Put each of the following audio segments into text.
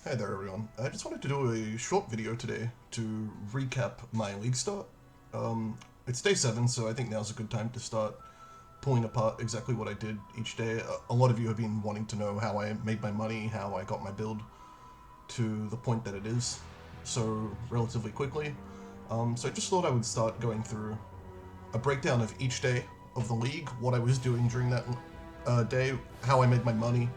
Hey there everyone, I just wanted to do a short video today to recap my league start. It's day 7, so I think now's a good time to start pulling apart exactly what I did each day. A lot of you have been wanting to know how I made my money, how I got my build to the point that it is so relatively quickly. So I just thought I would start going through a breakdown of each day of the league, what I was doing during that day, how I made my money,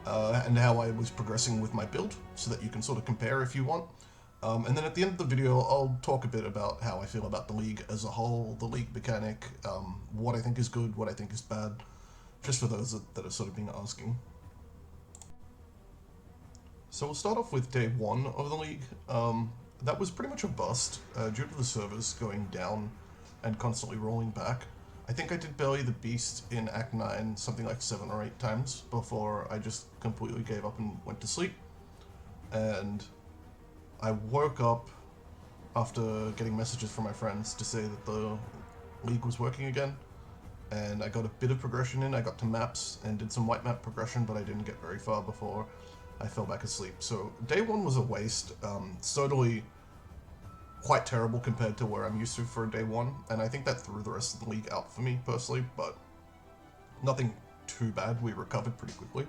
and how I was progressing with my build, so that you can sort of compare if you want. And then at the end of the video, I'll talk a bit about how I feel about the league as a whole, the league mechanic, what I think is good, what I think is bad, just for those that are sort of been asking. So we'll start off with day 1 of the league. That was pretty much a bust, due to the servers going down and constantly rolling back. I think I did Belly the Beast in Act 9 something like 7 or 8 times before I just completely gave up and went to sleep. And I woke up after getting messages from my friends to say that the league was working again, and I got a bit of progression in. I got to maps and did some white map progression, but I didn't get very far before I fell back asleep. So day 1 was a waste. Totally quite terrible compared to where I'm used to for day 1, and I think that threw the rest of the league out for me personally, but nothing too bad. We recovered pretty quickly.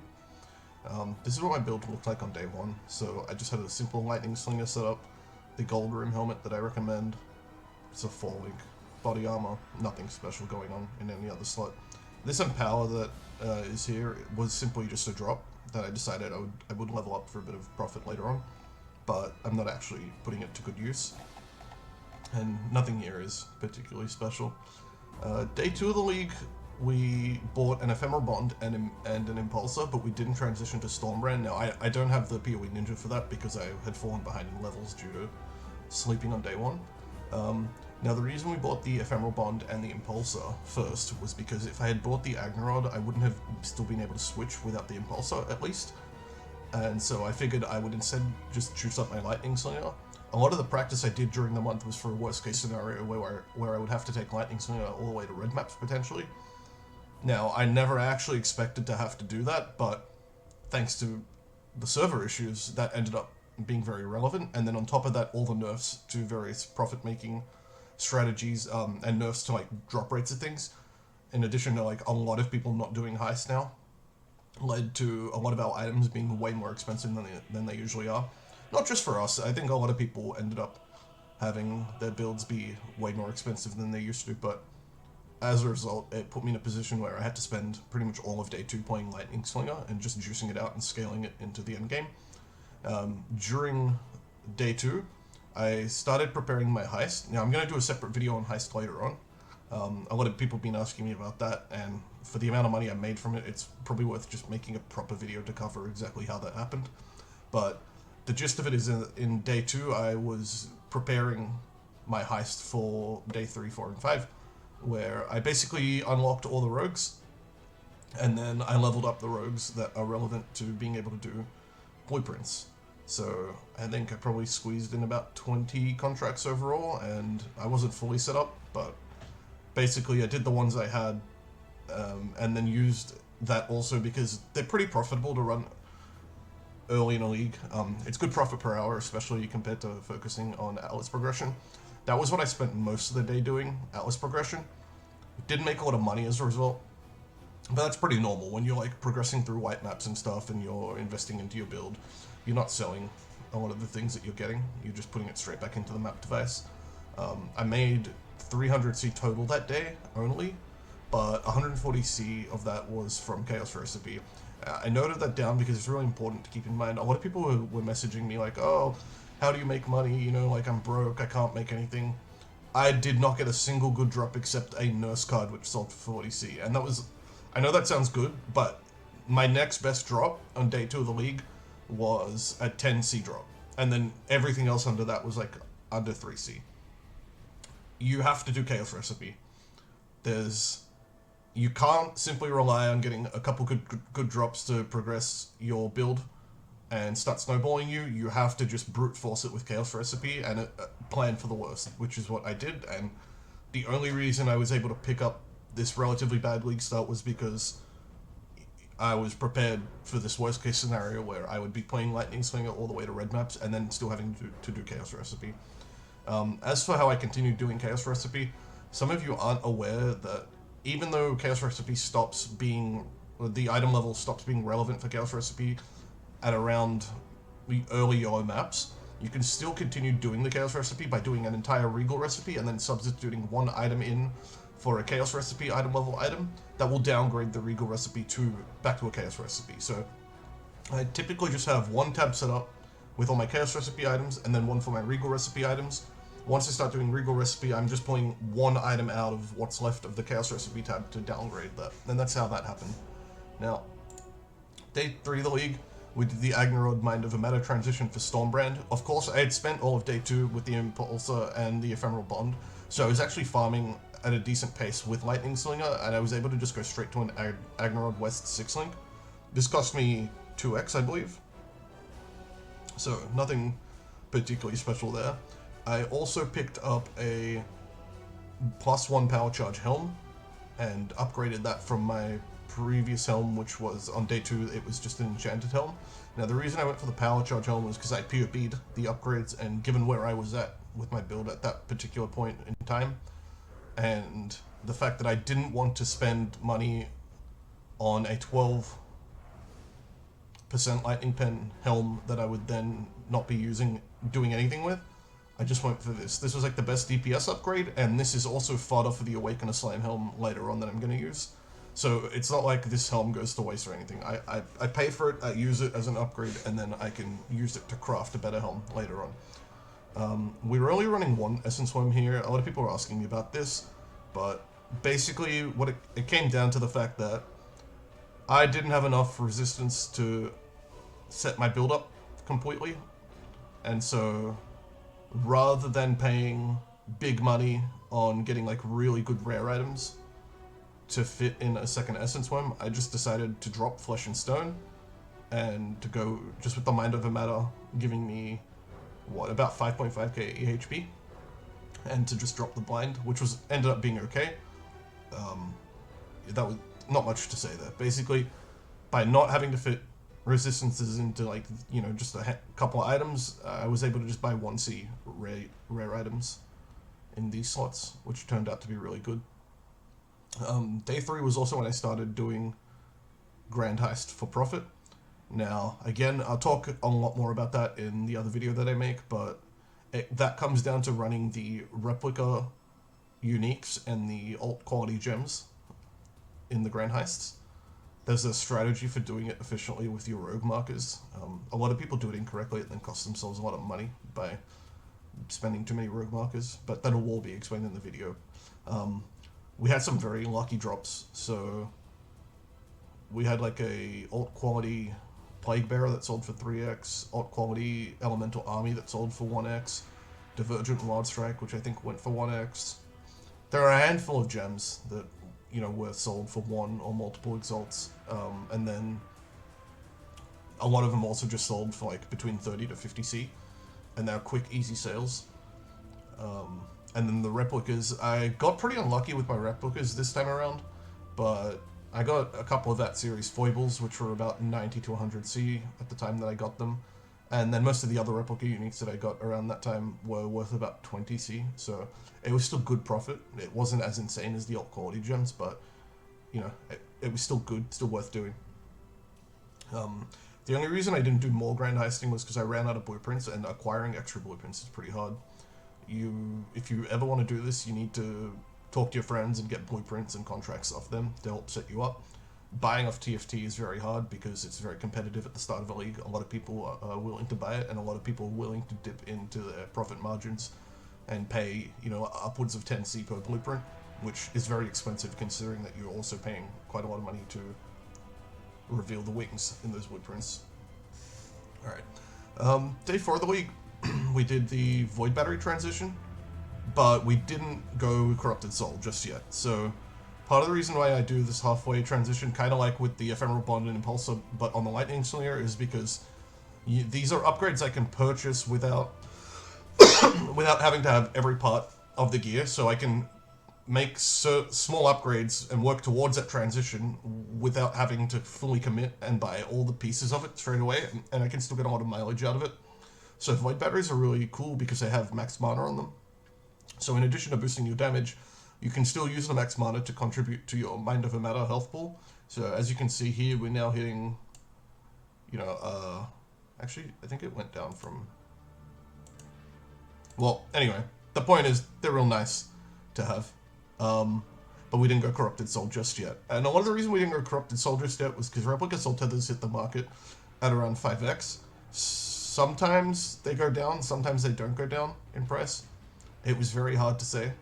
This is what my build looked like on day 1. So I just had a simple lightning slinger setup, the gold rim helmet that I recommend. It's a 4-link body armor, nothing special going on in any other slot. This empower that is here was simply just a drop that I decided I would level up for a bit of profit later on, but I'm not actually putting it to good use, and nothing here is particularly special. Day 2 of the league, we bought an ephemeral bond and an impulsor, but we didn't transition to Stormbrand. Now, I don't have the PoE Ninja for that because I had fallen behind in levels due to sleeping on day 1. Now, the reason we bought the ephemeral bond and the impulsor first was because if I had bought the Agnorod, I wouldn't have still been able to switch without the impulsor, at least. And so I figured I would instead just choose up my lightning slinger. A lot of the practice I did during the month was for a worst case scenario where I would have to take lightning slinger all the way to red maps potentially. Now, I never actually expected to have to do that, but thanks to the server issues, that ended up being very relevant. And then on top of that, all the nerfs to various profit-making strategies, and nerfs to like drop rates of things, in addition to like a lot of people not doing heist now, led to a lot of our items being way more expensive than they usually are. Not just for us, I think a lot of people ended up having their builds be way more expensive than they used to, but as a result, it put me in a position where I had to spend pretty much all of day 2 playing Lightning Slinger and just juicing it out and scaling it into the end game. During day 2, I started preparing my heist. Now, I'm going to do a separate video on heist later on. A lot of people have been asking me about that, and for the amount of money I made from it, it's probably worth just making a proper video to cover exactly how that happened. But the gist of it is in day 2, I was preparing my heist for day 3, 4, and 5, where I basically unlocked all the rogues, and then I leveled up the rogues that are relevant to being able to do blueprints. So I think I probably squeezed in about 20 contracts overall, and I wasn't fully set up, but basically I did the ones I had, and then used that also because they're pretty profitable to run early in a league. It's good profit per hour, especially compared to focusing on Atlas progression. That was what I spent most of the day doing, Atlas progression. Didn't make a lot of money as a result, but that's pretty normal. When you're like progressing through white maps and stuff and you're investing into your build, you're not selling a lot of the things that you're getting, you're just putting it straight back into the map device. I made 300C total that day only, but 140C of that was from Chaos Recipe. I noted that down because it's really important to keep in mind. A lot of people were messaging me like, oh, how do you make money? You know, like I'm broke, I can't make anything. I did not get a single good drop except a nurse card which sold for 40C. And that was, I know that sounds good, but my next best drop on day 2 of the league was a 10C drop. And then everything else under that was like under 3C. You have to do Chaos Recipe. You can't simply rely on getting a couple good drops to progress your build and start snowballing you. You have to just brute force it with Chaos Recipe and plan for the worst, which is what I did. And the only reason I was able to pick up this relatively bad league start was because I was prepared for this worst case scenario where I would be playing Lightning Slinger all the way to red maps and then still having to do Chaos Recipe. As for how I continue doing Chaos Recipe, some of you aren't aware that even though Chaos Recipe stops being, the item level stops being relevant for Chaos Recipe at around the early yellow maps, you can still continue doing the Chaos Recipe by doing an entire Regal recipe and then substituting one item in for a Chaos Recipe item level item that will downgrade the Regal recipe back to a Chaos Recipe. So I typically just have one tab set up with all my Chaos Recipe items and then one for my Regal recipe items. Once I start doing Regal recipe, I'm just pulling one item out of what's left of the Chaos Recipe tab to downgrade that. And that's how that happened. Now, day 3 of the league, we did the Agnerod Mind of a Matter transition for Stormbrand. Of course, I had spent all of day 2 with the Impulsor and the Ephemeral Bond, so I was actually farming at a decent pace with Lightning Slinger, and I was able to just go straight to an Agnerod West 6-link. This cost me 2x, I believe. So, nothing particularly special there. I also picked up a +1 power charge helm, and upgraded that from my previous helm, which was on day 2, it was just an enchanted helm. Now the reason I went for the power charge helm was because I POP'd the upgrades, and given where I was at with my build at that particular point in time, and the fact that I didn't want to spend money on a 12% lightning pen helm that I would then not be doing anything with, I just went for this. This was like the best DPS upgrade, and this is also fodder for the Awaken a Slime helm later on that I'm going to use. So it's not like this helm goes to waste or anything. I pay for it, I use it as an upgrade, and then I can use it to craft a better helm later on. We were only running one Essence Worm here. A lot of people are asking me about this, but basically what it came down to the fact that I didn't have enough resistance to set my build up completely, and so rather than paying big money on getting like really good rare items to fit in a second Essence Worm, I just decided to drop Flesh and Stone and to go just with the Mind of a Matter giving me, what, about 5.5k EHP, and to just drop the Blind, which ended up being okay. That was not much to say there. Basically, by not having to fit resistances into, like, you know, just a couple of items, I was able to just buy 1C rare items in these slots, which turned out to be really good. Day 3 was also when I started doing Grand Heist for profit. Now, again, I'll talk a lot more about that in the other video that I make, but that comes down to running the replica uniques and the alt quality gems in the Grand Heists. There's a strategy for doing it efficiently with your rogue markers. A lot of people do it incorrectly and then cost themselves a lot of money by spending too many rogue markers, but that'll all be explained in the video. We had some very lucky drops, so we had like a alt quality Plague Bearer that sold for 3x, alt quality Elemental Army that sold for 1x, Divergent Wild Strike, which I think went for 1x. There are a handful of gems that, you know, were sold for 1 or multiple exalts, and then a lot of them also just sold for like between 30 to 50C, and they're quick, easy sales. And then the replicas, I got pretty unlucky with my replicas this time around, but I got a couple of that series foibles, which were about 90 to 100C at the time that I got them, and then most of the other replica uniques that I got around that time were worth about 20C, so it was still good profit. It wasn't as insane as the alt quality gems, but, you know, it was still good, still worth doing. The only reason I didn't do more grand heisting was because I ran out of blueprints, and acquiring extra blueprints is pretty hard. If you ever want to do this, you need to talk to your friends and get blueprints and contracts off them to help set you up. Buying off TFT is very hard because it's very competitive at the start of a league. A lot of people are willing to buy it, and a lot of people are willing to dip into their profit margins and pay, you know, upwards of 10C per blueprint, which is very expensive considering that you're also paying quite a lot of money to reveal the wings in those blueprints. Alright. Day 4 of the league, we did the Void Battery transition, but we didn't go Corrupted Soul just yet. So part of the reason why I do this halfway transition, kind of like with the Ephemeral Bond and Impulsor, but on the Lightning Slinger, is because these are upgrades I can purchase without without having to have every part of the gear. So I can make small upgrades and work towards that transition without having to fully commit and buy all the pieces of it straight away, and I can still get a lot of mileage out of it. So void batteries are really cool because they have max mana on them. So in addition to boosting your damage, you can still use the max mana to contribute to your Mind Over Matter health pool. So as you can see here, we're now hitting, actually, I think it went down from... Well, anyway, the point is, they're real nice to have. But we didn't go Corrupted Soul just yet. And one of the reasons we didn't go Corrupted Soul just yet was because Replica Soul Tethers hit the market at around 5x. Sometimes they go down, sometimes they don't go down in price. It was very hard to say.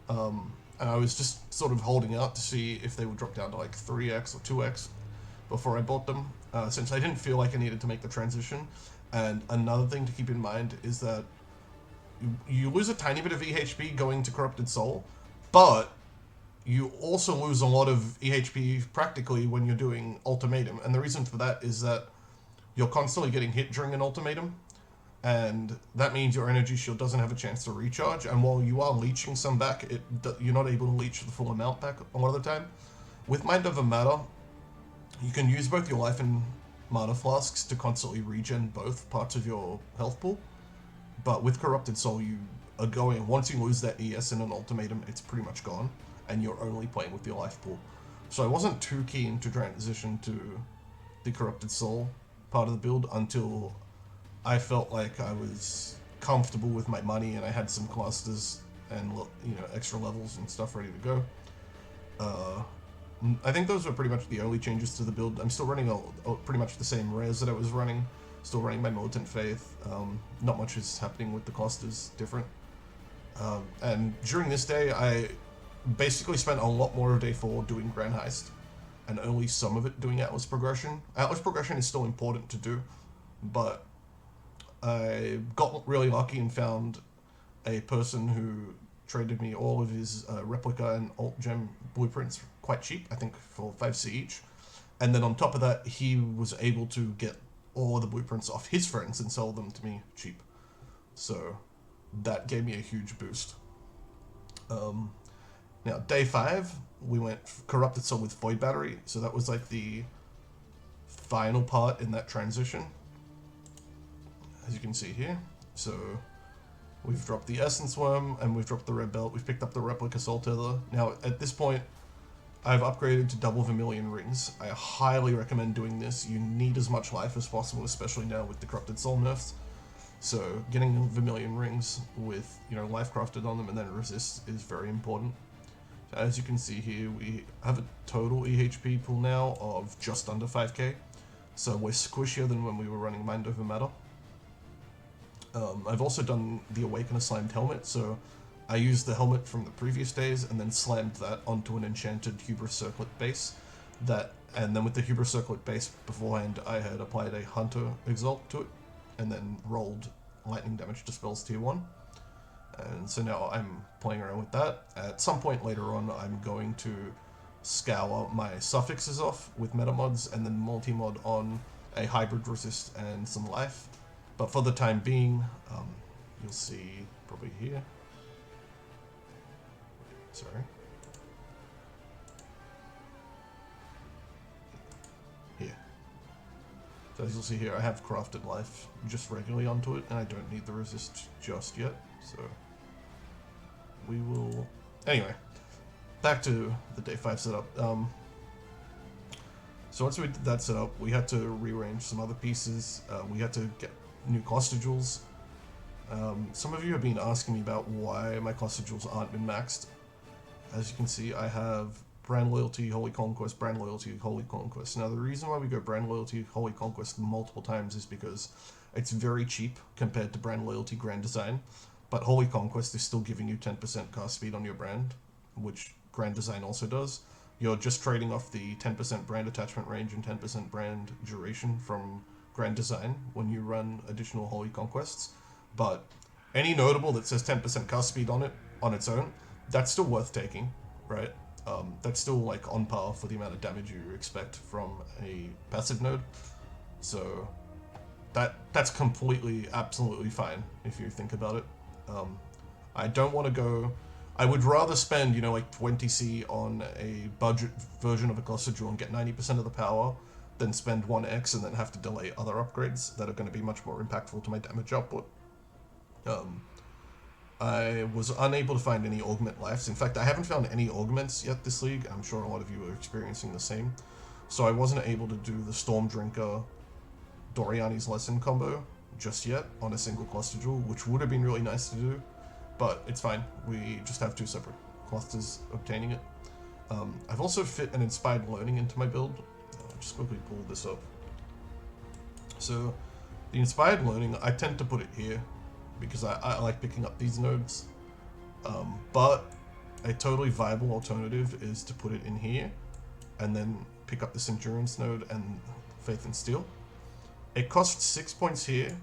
And I was just sort of holding out to see if they would drop down to like 3x or 2x before I bought them, since I didn't feel like I needed to make the transition. And another thing to keep in mind is that you lose a tiny bit of EHP going to Corrupted Soul, but you also lose a lot of EHP practically when you're doing Ultimatum. And the reason for that is that you're constantly getting hit during an Ultimatum, and that means your energy shield doesn't have a chance to recharge, and while you are leeching some back, you're not able to leech the full amount back a lot of the time. With Mind Over Matter, you can use both your life and mana flasks to constantly regen both parts of your health pool, but with Corrupted Soul, you are going, once you lose that ES in an Ultimatum, it's pretty much gone, and you're only playing with your life pool. So I wasn't too keen to transition to the Corrupted Soul part of the build until I felt like I was comfortable with my money and I had some clusters and extra levels and stuff ready to go. I think those were pretty much the only changes to the build. I'm still running pretty much the same rares that I was running. Still running my Militant Faith. Not much is happening with the clusters different. And during this day, I basically spent a lot more of day 4 doing Grand Heist, and only some of it doing Atlas Progression. Atlas Progression is still important to do, but I got really lucky and found a person who traded me all of his Replica and Alt Gem blueprints quite cheap, I think for 5C each. And then on top of that, he was able to get all of the blueprints off his friends and sell them to me cheap. So that gave me a huge boost. Now, day 5, we went Corrupted Soul with Void Battery, so that was like the final part in that transition, as you can see here. So we've dropped the Essence Worm, and we've dropped the Red Belt, we've picked up the Replica Soul Tether. Now, at this point, I've upgraded to double Vermilion Rings. I highly recommend doing this. You need as much life as possible, especially now with the Corrupted Soul nerfs. So getting Vermilion Rings with, life crafted on them and then resist is very important. So as you can see here, we have a total EHP pool now of just under 5k. So we're squishier than when we were running Mind Over Matter. I've also done the Awaken a Slimed helmet, so I used the helmet from the previous days and then slammed that onto an enchanted Hubris Circlet base. And then with the Hubris Circlet base beforehand, I had applied a Hunter Exalt to it, and then rolled lightning damage to spells tier 1. And so now I'm playing around with that. At some point later on, I'm going to scour my suffixes off with meta mods and then multi-mod on a hybrid resist and some life. But for the time being, you'll see probably here. Sorry. Here. So as you'll see here, I have crafted life just regularly onto it, and I don't need the resist just yet, so we will... Anyway, back to the day 5 setup. So once we did that setup, we had to rearrange some other pieces. We had to get new cluster jewels. Some of you have been asking me about why my cluster jewels aren't been maxed. As you can see, I have Brand Loyalty, Holy Conquest, Brand Loyalty, Holy Conquest. Now, the reason why we go Brand Loyalty, Holy Conquest multiple times is because it's very cheap compared to Brand Loyalty, Grand Design. But Holy Conquest is still giving you 10% cast speed on your brand, which Grand Design also does. You're just trading off the 10% brand attachment range and 10% brand duration from Grand Design when you run additional Holy Conquests. But any notable that says 10% cast speed on it, on its own, that's still worth taking, right? That's still like on par for the amount of damage you expect from a passive node. So that's completely, absolutely fine if you think about it. I don't want to go... I would rather spend, you know, like 20C on a budget version of a cluster jewel and get 90% of the power than spend 1x and then have to delay other upgrades that are going to be much more impactful to my damage output. I was unable to find any augment lives. In fact, I haven't found any augments yet this league. I'm sure a lot of you are experiencing the same. So I wasn't able to do the Storm Drinker Doriani's Lesson combo just yet on a single cluster jewel, which would have been really nice to do, but it's fine. We just have 2 separate clusters obtaining it. I've also fit an Inspired Learning into my build. I'll just quickly pull this up. So the Inspired Learning, I tend to put it here because I like picking up these nodes, but a totally viable alternative is to put it in here and then pick up this Endurance node and Faith and Steel. It costs 6 points here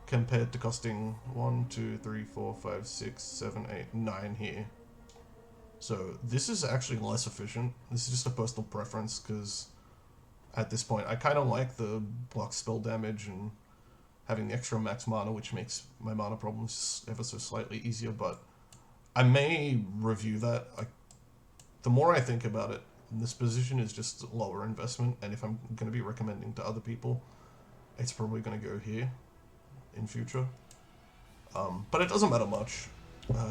compared to costing 1, 2, 3, 4, 5, 6, 7, 8, 9 here. So this is actually less efficient. This is just a personal preference because at this point I kind of like the block spell damage and having the extra max mana, which makes my mana problems ever so slightly easier, but I may review that. The more I think about it, this position is just lower investment, and if I'm going to be recommending to other people, it's probably going to go here in future. But it doesn't matter much.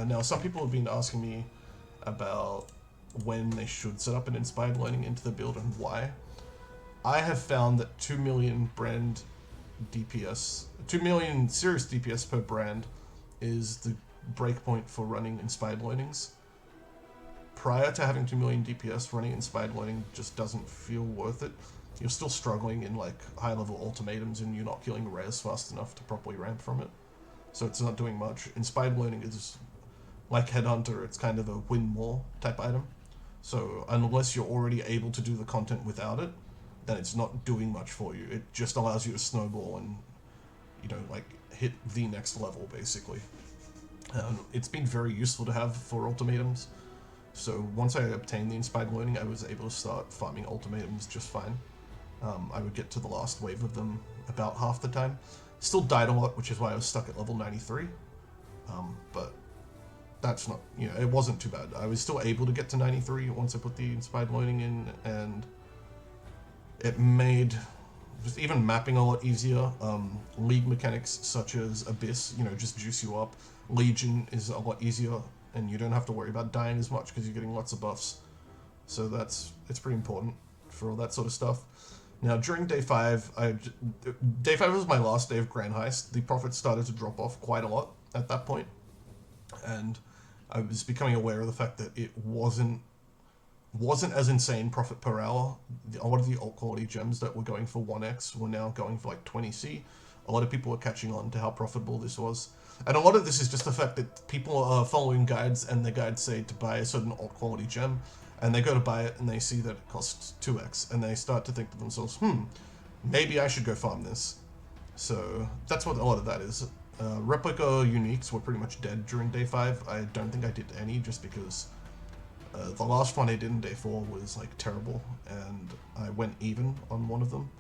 Now, some people have been asking me about when they should set up an Inspired Learning into the build and why. I have found that 2 million brand DPS, 2 million serious DPS per brand is the breakpoint for running Inspired Learnings. Prior to having 2 million DPS, running Inspired Learning just doesn't feel worth it. You're still struggling in like high-level ultimatums and you're not killing rares fast enough to properly ramp from it. So it's not doing much. Inspired Learning is like Headhunter, it's kind of a win more type item. So unless you're already able to do the content without it, then it's not doing much for you. It just allows you to snowball and, you know, like hit the next level basically. It's been very useful to have for ultimatums. So once I obtained the Inspired Learning, I was able to start farming ultimatums just fine. I would get to the last wave of them about half the time. Still died a lot, which is why I was stuck at level 93. But that's not, you know, it wasn't too bad. I was still able to get to 93 once I put the Inspired Learning in, and it made just even mapping a lot easier. League mechanics such as Abyss, you know, just juice you up. Legion is a lot easier, and you don't have to worry about dying as much because you're getting lots of buffs. So it's pretty important for all that sort of stuff. Now, during day 5, day 5 was my last day of Grand Heist. The profits started to drop off quite a lot at that point, and I was becoming aware of the fact that it wasn't as insane profit per hour. A lot of the alt quality gems that were going for 1x were now going for like 20c. A lot of people were catching on to how profitable this was. And a lot of this is just the fact that people are following guides, and the guides say to buy a certain alt quality gem, and they go to buy it and they see that it costs 2x, and they start to think to themselves, maybe I should go farm this. So that's what a lot of that is. Replica uniques were pretty much dead during day 5. I don't think I did any just because the last one I did in day 4 was like terrible, and I went even on one of them,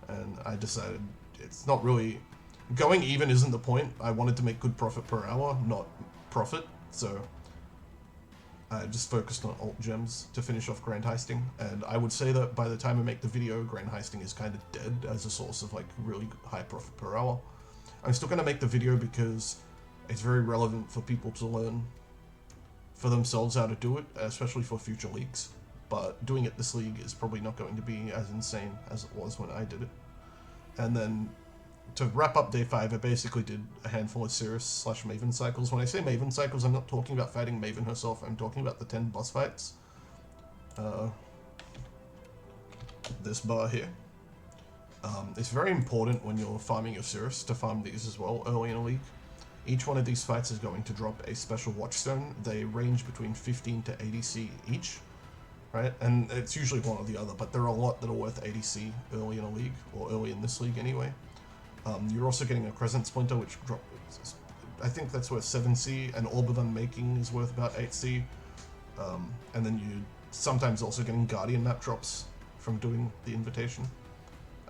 and I decided it's not really, going even isn't the point. I wanted to make good profit per hour, not profit, so I just focused on alt gems to finish off Grand Heisting, and I would say that by the time I make the video, Grand Heisting is kind of dead as a source of like really high profit per hour. I'm still going to make the video because it's very relevant for people to learn for themselves how to do it, especially for future leagues, but doing it this league is probably not going to be as insane as it was when I did it. And then to wrap up day 5, I basically did a handful of Cirrus / Maven cycles. When I say Maven cycles, I'm not talking about fighting Maven herself, I'm talking about the 10 boss fights. This bar here. It's very important when you're farming your Cirrus to farm these as well early in a league. Each one of these fights is going to drop a special watchstone. They range between 15 to 80c each, right? And it's usually one or the other, but there are a lot that are worth 80c early in a league, or early in this league anyway. You're also getting a Crescent Splinter, which drops, I think that's worth 7c, and Orb of Unmaking is worth about 8c. And then you sometimes also getting Guardian map drops from doing the invitation,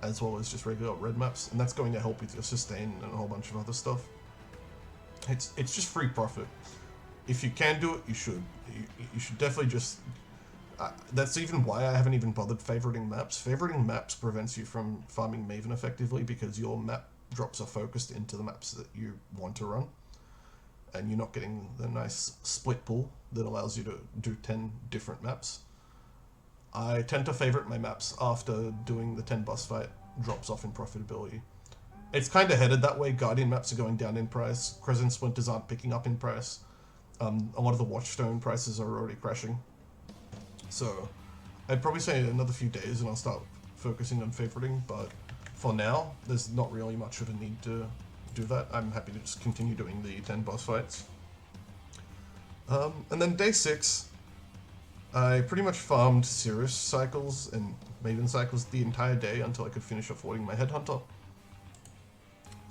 as well as just regular red maps, and that's going to help with your sustain and a whole bunch of other stuff. It's just free profit. if you can do it, you should. You should definitely just... that's even why I haven't even bothered favoriting maps. Favoriting maps prevents you from farming Maven effectively because your map drops are focused into the maps that you want to run. And you're not getting the nice split pool that allows you to do 10 different maps. I tend to favorite my maps after doing the 10 boss fight drops off in profitability. It's kind of headed that way. Guardian maps are going down in price. Crescent Splinters aren't picking up in price. A lot of the Watchstone prices are already crashing. So I'd probably say another few days and I'll start focusing on favoriting, but for now, there's not really much of a need to do that. I'm happy to just continue doing the 10 boss fights. And then day 6, I pretty much farmed Cirrus cycles and Maven cycles the entire day until I could finish affording my Headhunter.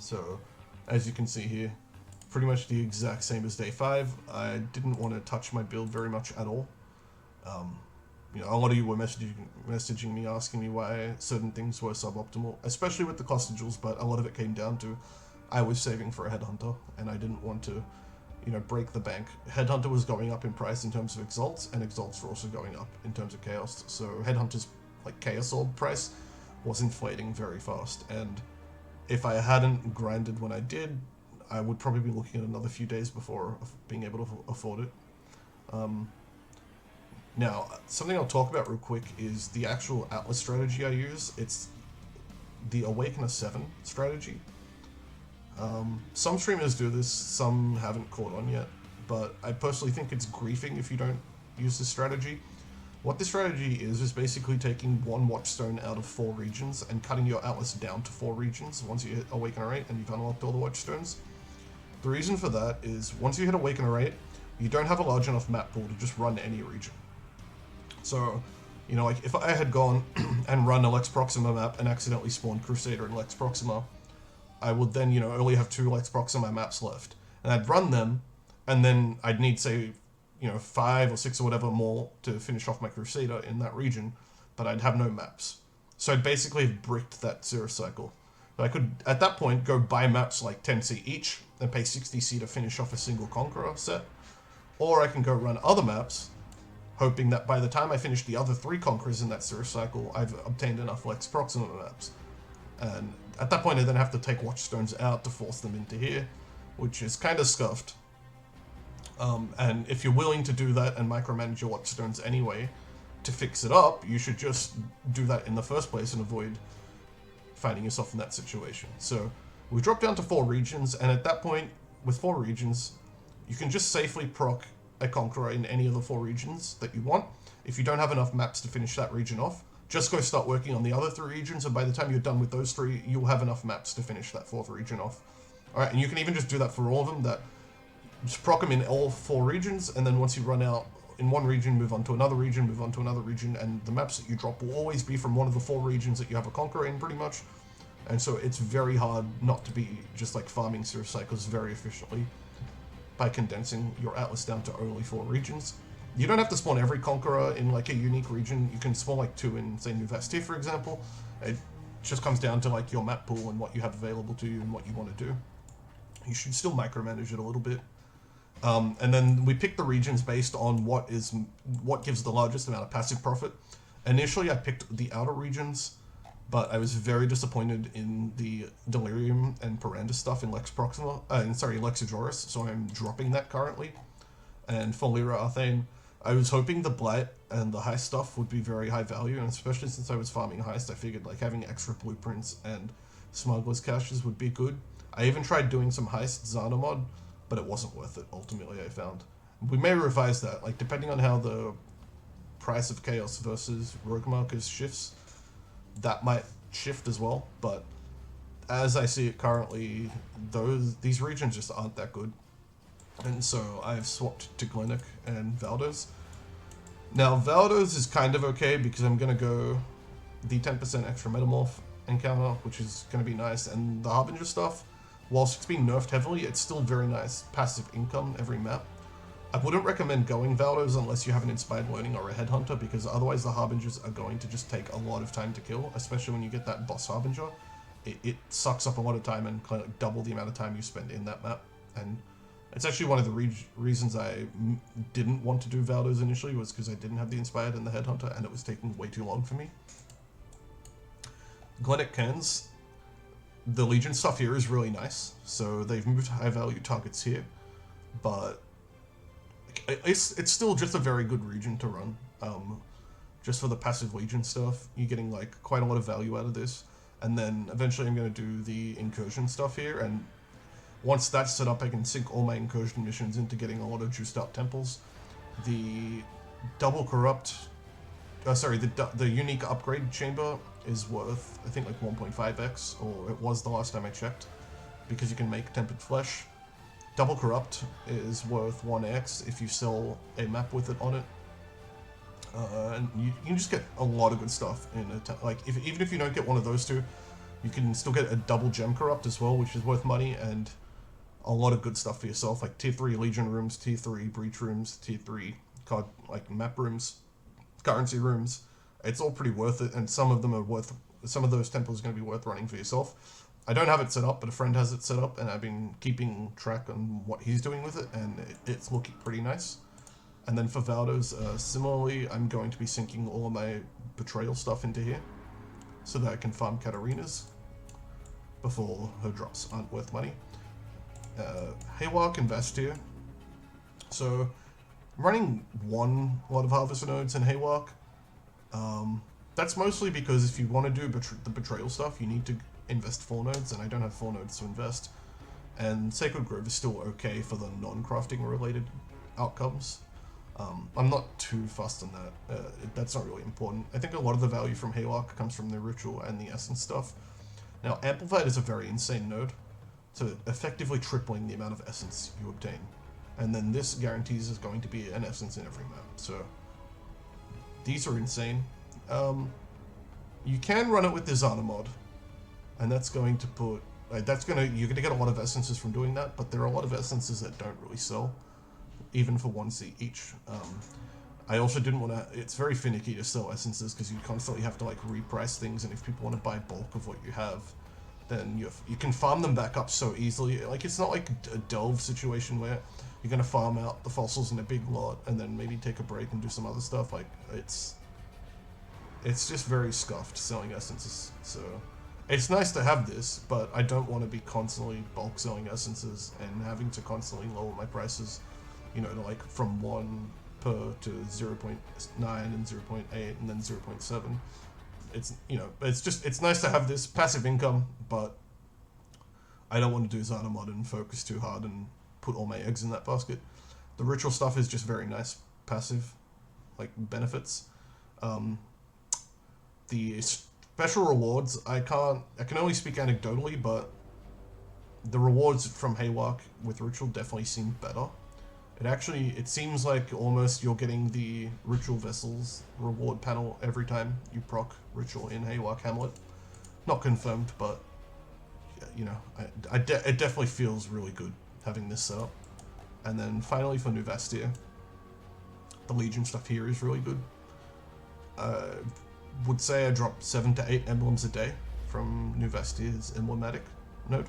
So, as you can see here, pretty much the exact same as day 5. I didn't want to touch my build very much at all. You know, a lot of you were messaging me, asking me why certain things were suboptimal, especially with the Costages, but a lot of it came down to I was saving for a Headhunter, and I didn't want to, you know, break the bank. Headhunter was going up in price in terms of Exalts, and Exalts were also going up in terms of Chaos, so Headhunter's, like, Chaos Orb price was inflating very fast, and if I hadn't grinded when I did, I would probably be looking at another few days before being able to afford it. Now, something I'll talk about real quick is the actual Atlas strategy I use. It's the Awakener 7 strategy. Some streamers do this, some haven't caught on yet, but I personally think it's griefing if you don't use this strategy. What this strategy is basically taking one Watchstone out of 4 regions and cutting your Atlas down to 4 regions once you hit Awakener 8 and you've unlocked all the Watchstones. The reason for that is once you hit Awakener 8, you don't have a large enough map pool to just run any region. So, you know, like if I had gone and run a Lex Proxima map and accidentally spawned Crusader in Lex Proxima, I would then, you know, only have 2 Lex Proxima maps left. And I'd run them, and then I'd need, say, you know, 5 or 6 or whatever more to finish off my Crusader in that region, but I'd have no maps. So I'd basically have bricked that Cirrus cycle. So I could, at that point, go buy maps like 10C each and pay 60C to finish off a single Conqueror set. Or I can go run other maps, hoping that by the time I finish the other 3 Conquerors in that Cirrus cycle, I've obtained enough Lex Proxima maps. And at that point, I then have to take Watchstones out to force them into here, which is kind of scuffed. And if you're willing to do that and micromanage your Watchstones anyway, to fix it up, you should just do that in the first place and avoid finding yourself in that situation. So we dropped down to 4 regions, and at that point, with 4 regions, you can just safely proc a Conqueror in any of the 4 regions that you want. If you don't have enough maps to finish that region off, just go start working on the other 3 regions, and by the time you're done with those 3, you'll have enough maps to finish that 4th region off. Alright, and you can even just do that for all of them, that just proc them in all 4 regions, and then once you run out in one region, move on to another region, move on to another region, and the maps that you drop will always be from one of the 4 regions that you have a Conqueror in, pretty much. And so it's very hard not to be just like farming Cirrus cycles very efficiently by condensing your Atlas down to only 4 regions. You don't have to spawn every Conqueror in like a unique region. You can spawn like 2 in, say, New Vastir, for example. It just comes down to like your map pool and what you have available to you and what you want to do. You should still micromanage it a little bit. And then we picked the regions based on what gives the largest amount of passive profit. Initially, I picked the outer regions, but I was very disappointed in the Delirium and Paranda stuff in Lex Proxima, Lex Ajoris, so I'm dropping that currently. And for Lyra Arthane, I was hoping the Blight and the Heist stuff would be very high value, and especially since I was farming Heist, I figured like having extra blueprints and Smuggler's Caches would be good. I even tried doing some Heist Zana mod, but it wasn't worth it, ultimately, I found. We may revise that, like, depending on how the price of Chaos versus Rogue Markers shifts, that might shift as well, but as I see it currently, these regions just aren't that good. And so I've swapped to Glennick and Valdos. Now, Valdos is kind of okay because I'm going to go the 10% extra Metamorph encounter, which is going to be nice, and the Harbinger stuff, whilst it's been nerfed heavily, it's still very nice passive income every map. I wouldn't recommend going Valdos unless you have an Inspired Learning or a Headhunter, because otherwise the Harbingers are going to just take a lot of time to kill, especially when you get that boss Harbinger. It sucks up a lot of time and kind of double the amount of time you spend in that map. And It's actually one of the reasons I didn't want to do Valdos initially, was because I didn't have the Inspired and the Headhunter, and it was taking way too long for me. Glennick Cairns, the Legion stuff here is really nice, so they've moved high value targets here, but it's still just a very good region to run. Just for the passive Legion stuff, you're getting like quite a lot of value out of this, and then eventually I'm going to do the incursion stuff here, and once that's set up, I can sink all my incursion missions into getting a lot of juiced out temples. The double corrupt, the unique upgrade chamber is worth, I think, like 1.5x, or it was the last time I checked, because you can make tempered flesh. Double corrupt is worth 1x if you sell a map with it on it. And you can just get a lot of good stuff in even if you don't get one of those two, you can still get a double gem corrupt as well, which is worth money, and a lot of good stuff for yourself, like tier 3 Legion rooms, tier 3 breach rooms, tier 3 card map rooms, currency rooms. It's all pretty worth it, and some of those temples are going to be worth running for yourself. I don't have it set up, but a friend has it set up, and I've been keeping track on what he's doing with it, and it's looking pretty nice. And then for Valdos, similarly, I'm going to be syncing all of my betrayal stuff into here, so that I can farm Katarina's before her drops aren't worth money. Haywalk invest here. So I'm running one lot of Harvester nodes in Haywalk. That's mostly because if you want to do the betrayal stuff, you need to invest 4 nodes, and I don't have 4 nodes to invest. And Sacred Grove is still okay for the non-crafting related outcomes. I'm not too fussed on that. That's not really important. I think a lot of the value from Haywalk comes from the ritual and the essence stuff. Now, Amplified is a very insane node, so effectively tripling the amount of essence you obtain. And then this guarantees there's going to be an essence in every map. So these are insane. You can run it with the Zana mod, and that's going to put you're going to get a lot of essences from doing that, but there are a lot of essences that don't really sell, even for 1C each. I also didn't want to, it's very finicky to sell essences because you constantly have to like reprice things, and if people want to buy bulk of what you have, then you can farm them back up so easily. Like, it's not like a delve situation where you're going to farm out the fossils in a big lot and then maybe take a break and do some other stuff. Like, it's just very scuffed selling essences. So it's nice to have this, but I don't want to be constantly bulk selling essences and having to constantly lower my prices, to like from 1 per to 0.9 and 0.8 and then 0.7. It's nice to have this passive income, but I don't want to do Zana mod and focus too hard and put all my eggs in that basket. The ritual stuff is just very nice passive, like, benefits. The special rewards, I can only speak anecdotally, but the rewards from Haywalk with ritual definitely seem better. It seems like almost you're getting the Ritual Vessels reward panel every time you proc Ritual in Haywalk Hamlet. Not confirmed, but, it definitely feels really good having this set up. And then finally for New Vastir, the Legion stuff here is really good. Would say I drop 7 to 8 emblems a day from New Vastir's emblematic node,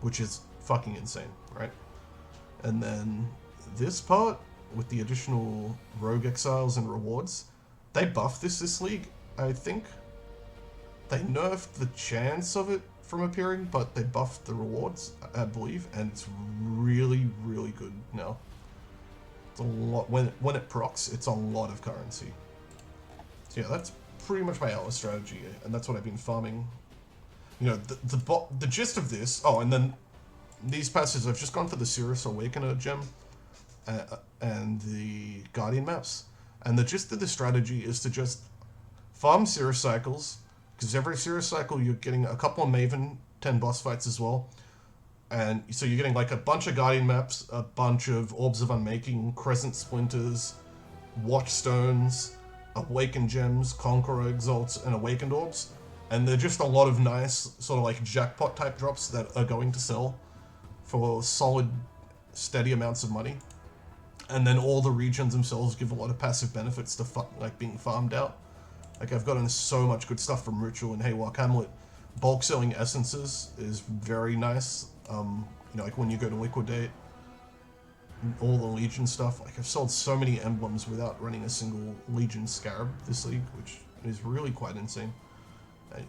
which is fucking insane, right? And then this part, with the additional rogue exiles and rewards, they buffed this league, I think. They nerfed the chance of it from appearing, but they buffed the rewards, I believe, and it's really, really good now. It's a lot, when it procs, it's a lot of currency. So yeah, that's pretty much my Atlas strategy, and that's what I've been farming. The gist of this, and then these passes, I've just gone for the Cirrus Awakener gem, and the Guardian maps. And the gist of the strategy is to just farm Cirrus cycles, because every Cirrus cycle you're getting a couple of Maven 10 boss fights as well. And so you're getting like a bunch of Guardian maps, a bunch of Orbs of Unmaking, Crescent Splinters, Watchstones, Awakened Gems, Conqueror Exalts, and Awakened Orbs. And they're just a lot of nice sort of like jackpot type drops that are going to sell for solid, steady amounts of money. And then all the regions themselves give a lot of passive benefits to being farmed out. Like, I've gotten so much good stuff from Ritual and Haywalk Hamlet. Bulk selling essences is very nice. Like when you go to liquidate, all the Legion stuff. Like, I've sold so many emblems without running a single Legion Scarab this league, which is really quite insane.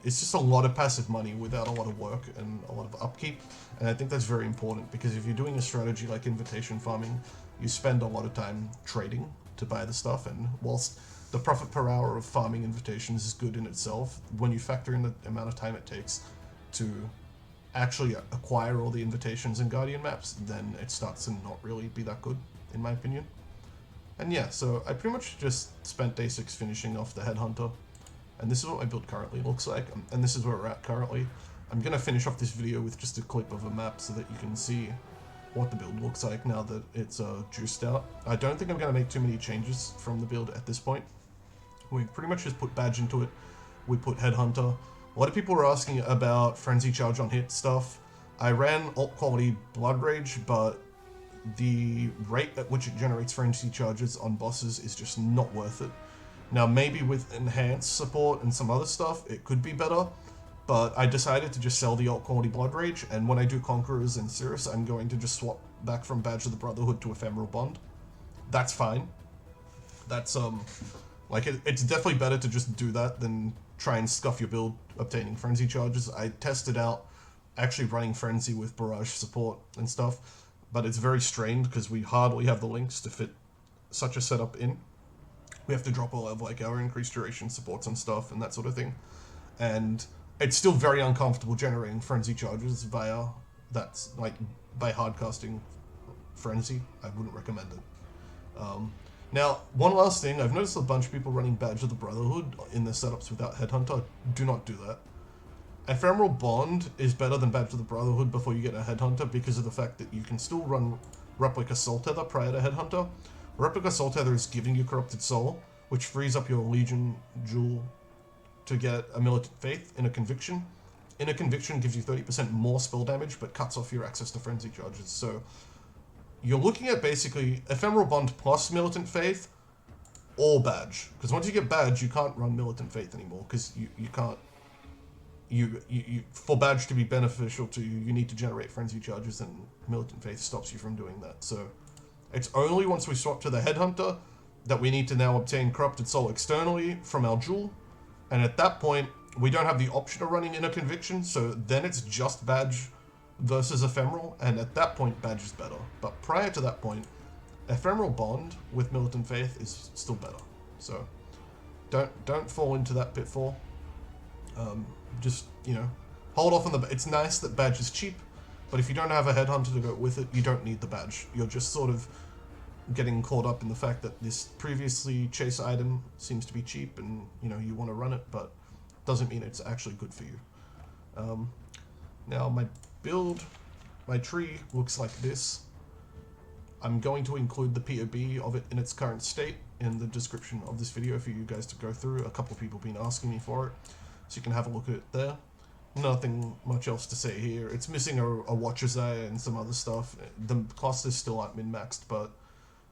It's just a lot of passive money without a lot of work and a lot of upkeep, and I think that's very important, because if you're doing a strategy like invitation farming, you spend a lot of time trading to buy the stuff, and whilst the profit per hour of farming invitations is good in itself, when you factor in the amount of time it takes to actually acquire all the invitations and Guardian maps, then it starts to not really be that good, in my opinion. And yeah, so I pretty much just spent day 6 finishing off the Headhunter. And this is what my build currently looks like, and this is where we're at currently. I'm going to finish off this video with just a clip of a map so that you can see what the build looks like now that it's juiced out. I don't think I'm going to make too many changes from the build at this point. We pretty much just put Badge into it, we put Headhunter. A lot of people were asking about Frenzy Charge on hit stuff. I ran alt quality Blood Rage, but the rate at which it generates Frenzy Charges on bosses is just not worth it. Now, maybe with enhanced support and some other stuff, it could be better, but I decided to just sell the alt quality Blood Rage, and when I do Conquerors and Cirrus, I'm going to just swap back from Badge of the Brotherhood to Ephemeral Bond. That's fine. That's, like, it's definitely better to just do that than try and scuff your build obtaining Frenzy Charges. I tested out actually running Frenzy with Barrage support and stuff, but it's very strained because we hardly have the links to fit such a setup in. We have to drop all of like our increased duration supports and stuff and that sort of thing. And it's still very uncomfortable generating Frenzy Charges via that's like by hardcasting Frenzy. I wouldn't recommend it. Now, one last thing, I've noticed a bunch of people running Badge of the Brotherhood in their setups without Headhunter. Do not do that. Ephemeral Bond is better than Badge of the Brotherhood before you get a Headhunter because of the fact that you can still run Replica Soul Tether prior to Headhunter. Replica Soul Tether is giving you Corrupted Soul, which frees up your Legion Jewel to get a Militant Faith in a Conviction. In a Conviction gives you 30% more spell damage, but cuts off your access to Frenzy Charges. So you're looking at basically Ephemeral Bond plus Militant Faith or Badge. Because once you get Badge, you can't run Militant Faith anymore, because you can't... for Badge to be beneficial to you, you need to generate Frenzy Charges, and Militant Faith stops you from doing that. So it's only once we swap to the Headhunter that we need to now obtain Corrupted Soul externally from our Jewel, and at that point, we don't have the option of running Inner Conviction, so then it's just Badge versus Ephemeral, and at that point, Badge is better. But prior to that point, Ephemeral Bond with Militant Faith is still better. So don't fall into that pitfall. Just, you know, hold off on the... It's nice that Badge is cheap, but if you don't have a Headhunter to go with it, you don't need the Badge. You're just sort of getting caught up in the fact that this previously chase item seems to be cheap and, you know, you want to run it, but doesn't mean it's actually good for you. Now, my build, my tree looks like this. I'm going to include the POB of it in its current state in the description of this video for you guys to go through. A couple of people have been asking me for it, so you can have a look at it there. Nothing much else to say here. It's missing a Watcher's Eye and some other stuff. The clusters still aren't min-maxed, but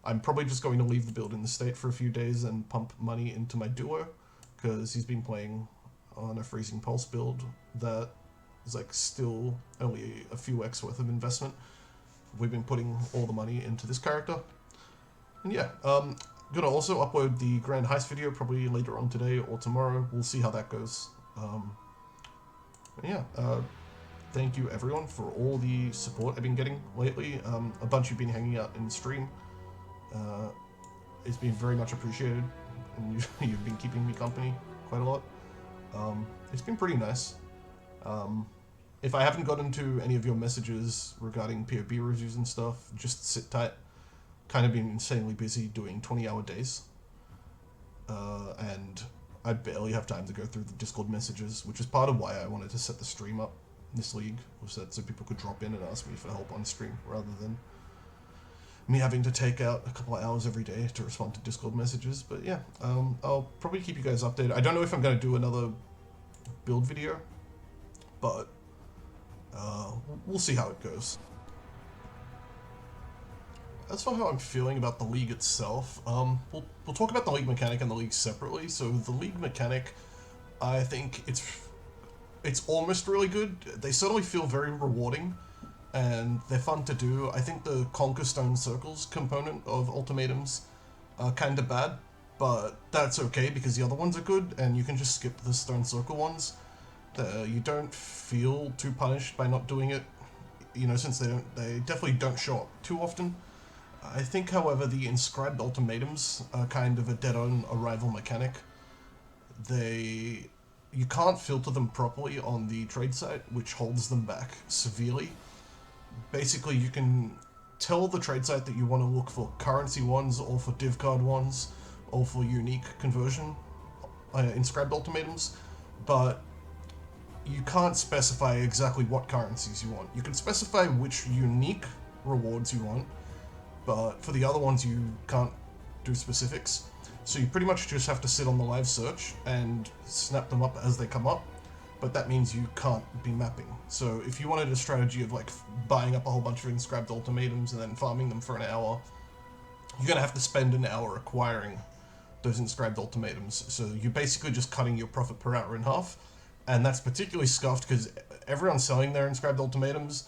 I'm probably just going to leave the build in the state for a few days and pump money into my duo, because he's been playing on a Freezing Pulse build that is like still only a few X worth of investment. We've been putting all the money into this character. And yeah, gonna also upload the Grand Heist video probably later on today or tomorrow. We'll see how that goes. Yeah, thank you everyone for all the support I've been getting lately. A bunch of you have been hanging out in the stream. It's been very much appreciated, and you've been keeping me company quite a lot. It's been pretty nice. If I haven't gotten to any of your messages regarding POB reviews and stuff, just sit tight. Kind of been insanely busy doing 20-hour days. And I barely have time to go through the Discord messages, which is part of why I wanted to set the stream up this league, was that so people could drop in and ask me for help on stream, rather than me having to take out a couple of hours every day to respond to Discord messages. But yeah, I'll probably keep you guys updated. I don't know if I'm going to do another build video, but we'll see how it goes. As for how I'm feeling about the league itself, we'll talk about the league mechanic and the league separately. So the league mechanic, I think it's almost really good. They certainly feel very rewarding. and they're fun to do. I think the Conquer Stone Circles component of Ultimatums are kind of bad, but that's okay because the other ones are good, and you can just skip the Stone Circle ones. You don't feel too punished by not doing it, you know, since they definitely don't show up too often. I think, however, the inscribed ultimatums are kind of a dead-on arrival mechanic. You can't filter them properly on the trade site, which holds them back severely. Basically, you can tell the trade site that you want to look for currency ones, or for div card ones, or for unique conversion inscribed ultimatums, but you can't specify exactly what currencies you want. You can specify which unique rewards you want, but for the other ones you can't do specifics. So you pretty much just have to sit on the live search and snap them up as they come up, but that means you can't be mapping. So if you wanted a strategy of like buying up a whole bunch of inscribed ultimatums and then farming them for an hour, you're gonna have to spend an hour acquiring those inscribed ultimatums. So you're basically just cutting your profit per hour in half, and that's particularly scuffed because everyone's selling their inscribed ultimatums,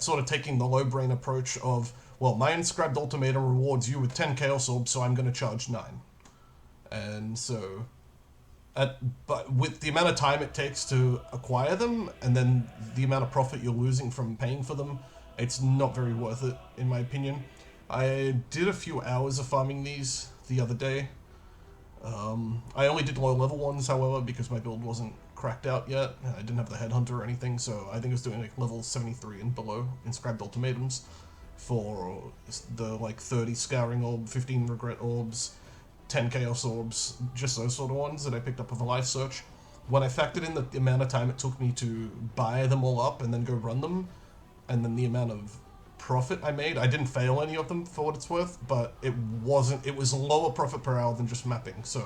sort of taking the low brain approach of, well, my inscribed ultimatum rewards you with 10 chaos orbs, so I'm going to charge 9. And so, but with the amount of time it takes to acquire them, and then the amount of profit you're losing from paying for them, it's not very worth it, in my opinion. I did a few hours of farming these the other day. I only did low level ones, however, because my build wasn't cracked out yet. I didn't have the headhunter or anything, so I think I was doing like level 73 and below inscribed ultimatums for the like 30 scouring orb, 15 regret orbs, 10 chaos orbs, just those sort of ones that I picked up with a live search. When I factored in the amount of time it took me to buy them all up and then go run them, and then the amount of profit I made, I didn't fail any of them for what it's worth, but it was lower profit per hour than just mapping. So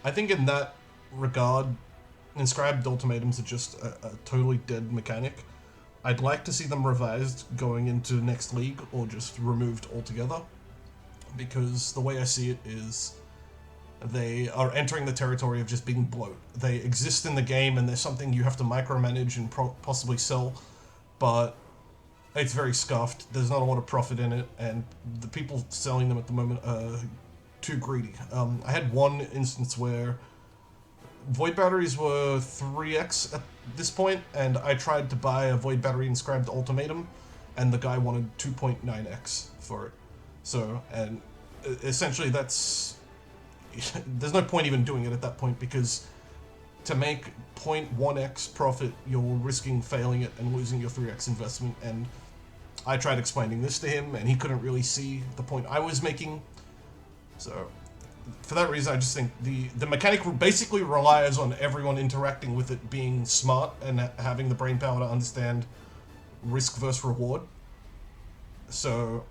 I think in that regard, inscribed ultimatums are just a totally dead mechanic. I'd like to see them revised going into next league, or just removed altogether, because the way I see it is they are entering the territory of just being bloat. They exist in the game and they're something you have to micromanage and possibly sell, but it's very scuffed. There's not a lot of profit in it, and the people selling them at the moment are too greedy. I had one instance where Void batteries were 3x at this point, and I tried to buy a Void battery inscribed ultimatum, and the guy wanted 2.9x for it. So, and essentially that's... there's no point even doing it at that point, because to make 0.1x profit, you're risking failing it and losing your 3x investment, and I tried explaining this to him, and he couldn't really see the point I was making. So for that reason, I just think the mechanic basically relies on everyone interacting with it being smart and having the brain power to understand risk versus reward. So,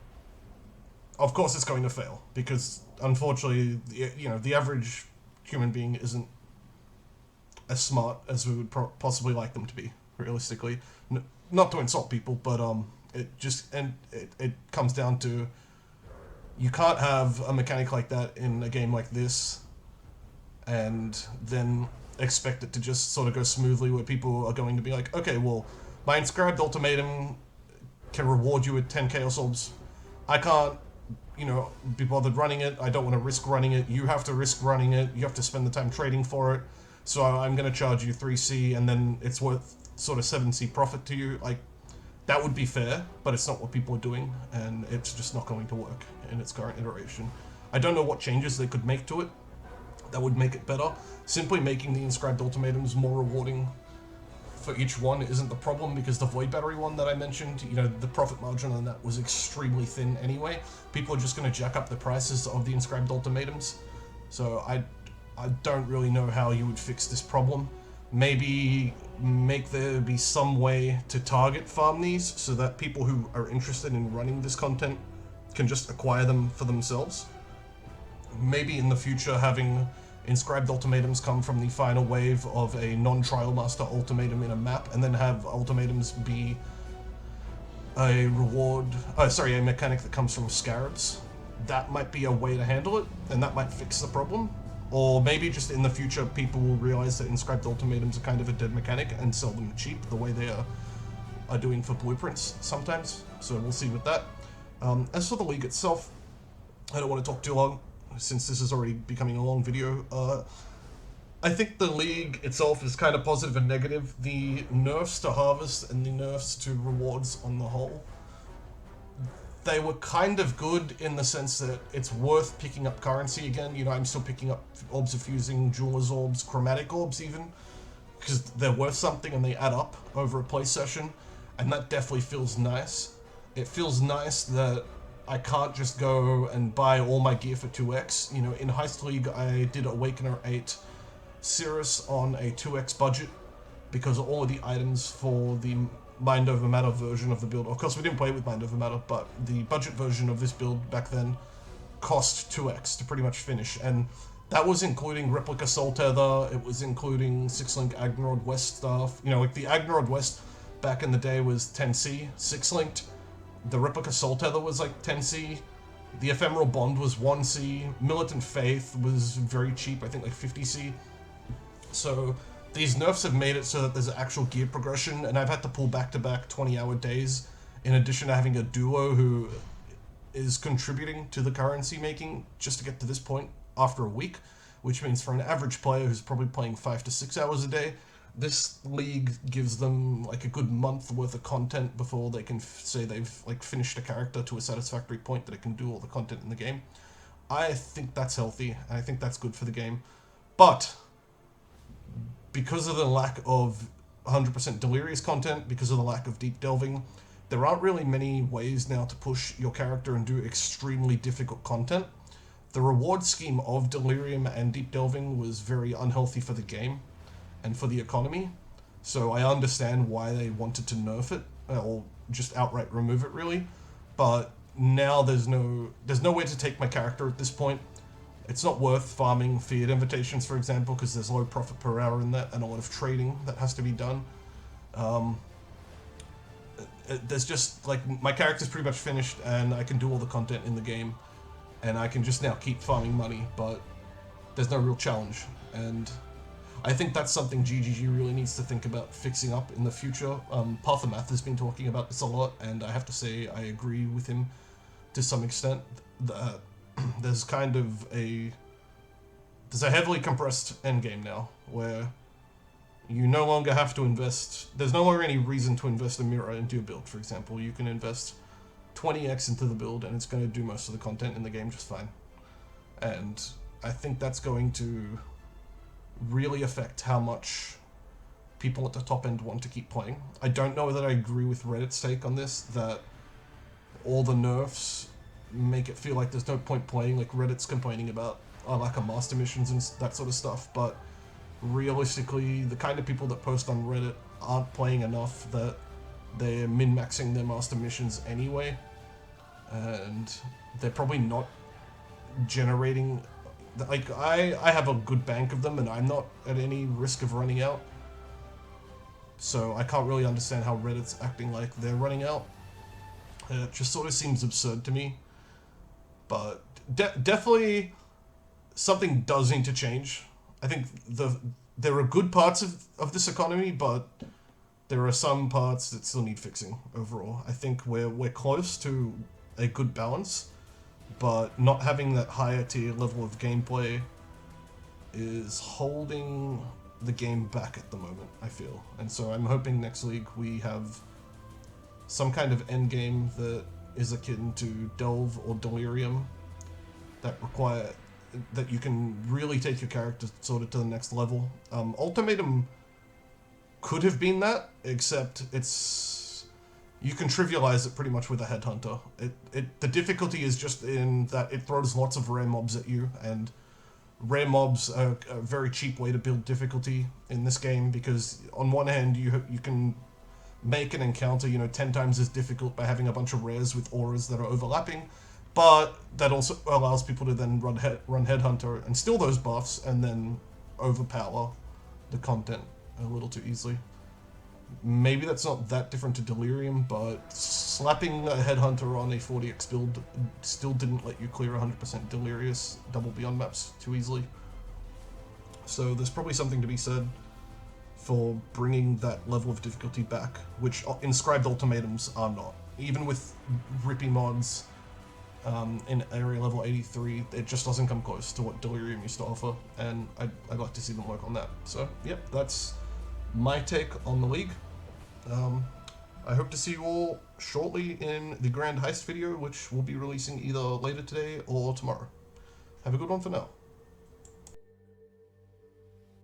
of course it's going to fail, because unfortunately, you know, the average human being isn't as smart as we would possibly like them to be, realistically. Not to insult people, but it comes down to, you can't have a mechanic like that in a game like this and then expect it to just sort of go smoothly, where people are going to be like, okay, well, my inscribed ultimatum can reward you with 10 chaos orbs. I can't, you know, be bothered running it. I don't want to risk running it. You have to risk running it. You have to spend the time trading for it. So I'm going to charge you 3C, and then it's worth sort of 7C profit to you. Like, that would be fair, but it's not what people are doing, and it's just not going to work in its current iteration. I don't know what changes they could make to it that would make it better. Simply making the inscribed ultimatums more rewarding for each one isn't the problem, because the Void Battery one that I mentioned, you know, the profit margin on that was extremely thin anyway. People are just going to jack up the prices of the inscribed ultimatums. So I don't really know how you would fix this problem. Maybe make there be some way to target farm these, so that people who are interested in running this content can just acquire them for themselves. Maybe in the future having inscribed ultimatums come from the final wave of a non-trial master ultimatum in a map, and then have ultimatums be a mechanic that comes from scarabs. That might be a way to handle it, and that might fix the problem. Or maybe just in the future people will realize that inscribed ultimatums are kind of a dead mechanic and sell them cheap the way they are are doing for blueprints sometimes, so we'll see with that. As for the League itself, I don't want to talk too long, since this is already becoming a long video. I think the League itself is kind of positive and negative. The nerfs to Harvest and the nerfs to rewards on the whole, they were kind of good in the sense that it's worth picking up currency again. You know, I'm still picking up Orbs of Fusing, Jeweler's Orbs, Chromatic Orbs even, because they're worth something and they add up over a play session, and that definitely feels nice. It feels nice that I can't just go and buy all my gear for 2x. You know, in Heist League, I did Awakener 8 Cirrus on a 2x budget because all of the items for the Mind Over Matter version of the build, of course we didn't play with Mind Over Matter, but the budget version of this build back then cost 2x to pretty much finish, and that was including Replica Soul Tether, it was including 6-link Agnorod West stuff. You know, like the Agnorod West back in the day was 10c, 6-linked, the Replica Soul Tether was like 10c, the Ephemeral Bond was 1c, Militant Faith was very cheap, I think like 50c. So these nerfs have made it so that there's an actual gear progression, and I've had to pull back-to-back 20-hour days, in addition to having a duo who is contributing to the currency making just to get to this point after a week, which means for an average player who's probably playing 5 to 6 hours a day, this league gives them like a good month worth of content before they can say they've like finished a character to a satisfactory point that it can do all the content in the game. I think that's healthy, and I think that's good for the game. But because of the lack of 100% Delirious content, because of the lack of deep delving, there aren't really many ways now to push your character and do extremely difficult content. The reward scheme of Delirium and deep delving was very unhealthy for the game and for the economy, so I understand why they wanted to nerf it, or just outright remove it really, but now there's no way to take my character at this point. It's not worth farming Fiat Invitations, for example, because there's low profit per hour in that and a lot of trading that has to be done. There's just, like, my character's pretty much finished and I can do all the content in the game and I can just now keep farming money, but there's no real challenge. And I think that's something GGG really needs to think about fixing up in the future. Parthamath has been talking about this a lot, and I have to say I agree with him to some extent. There's kind of there's a heavily compressed endgame now, where you no longer have to invest, there's no longer any reason to invest a mirror into your build, for example. You can invest 20x into the build and it's going to do most of the content in the game just fine. And I think that's going to really affect how much people at the top end want to keep playing. I don't know that I agree with Reddit's take on this, that all the nerfs make it feel like there's no point playing. Like Reddit's complaining about lack of master missions and that sort of stuff, but realistically the kind of people that post on Reddit aren't playing enough that they're min-maxing their master missions anyway, and they're probably not generating, like, I have a good bank of them and I'm not at any risk of running out, so I can't really understand how Reddit's acting like they're running out. It just sort of seems absurd to me. But definitely something does need to change. I think there are good parts of this economy, but there are some parts that still need fixing overall. I think we're close to a good balance, but not having that higher tier level of gameplay is holding the game back at the moment, I feel. And so I'm hoping next league we have some kind of end game that is akin to Delve or Delirium, that you can really take your character sort of to the next level. Ultimatum could have been that, except you can trivialize it pretty much with a headhunter. The difficulty is just in that it throws lots of rare mobs at you, and rare mobs are a very cheap way to build difficulty in this game, because on one hand you can make an encounter, 10 times as difficult by having a bunch of rares with auras that are overlapping, but that also allows people to then run Headhunter and steal those buffs and then overpower the content a little too easily. Maybe that's not that different to Delirium, but slapping a Headhunter on a 40x build still didn't let you clear 100% Delirious double beyond maps too easily. So there's probably something to be said for bringing that level of difficulty back, which inscribed ultimatums are not. Even with rippy mods in area level 83, it just doesn't come close to what Delirium used to offer, and I'd like to see them work on that. So, yep, that's my take on the League. I hope to see you all shortly in the Grand Heist video, which will be releasing either later today or tomorrow. Have a good one for now.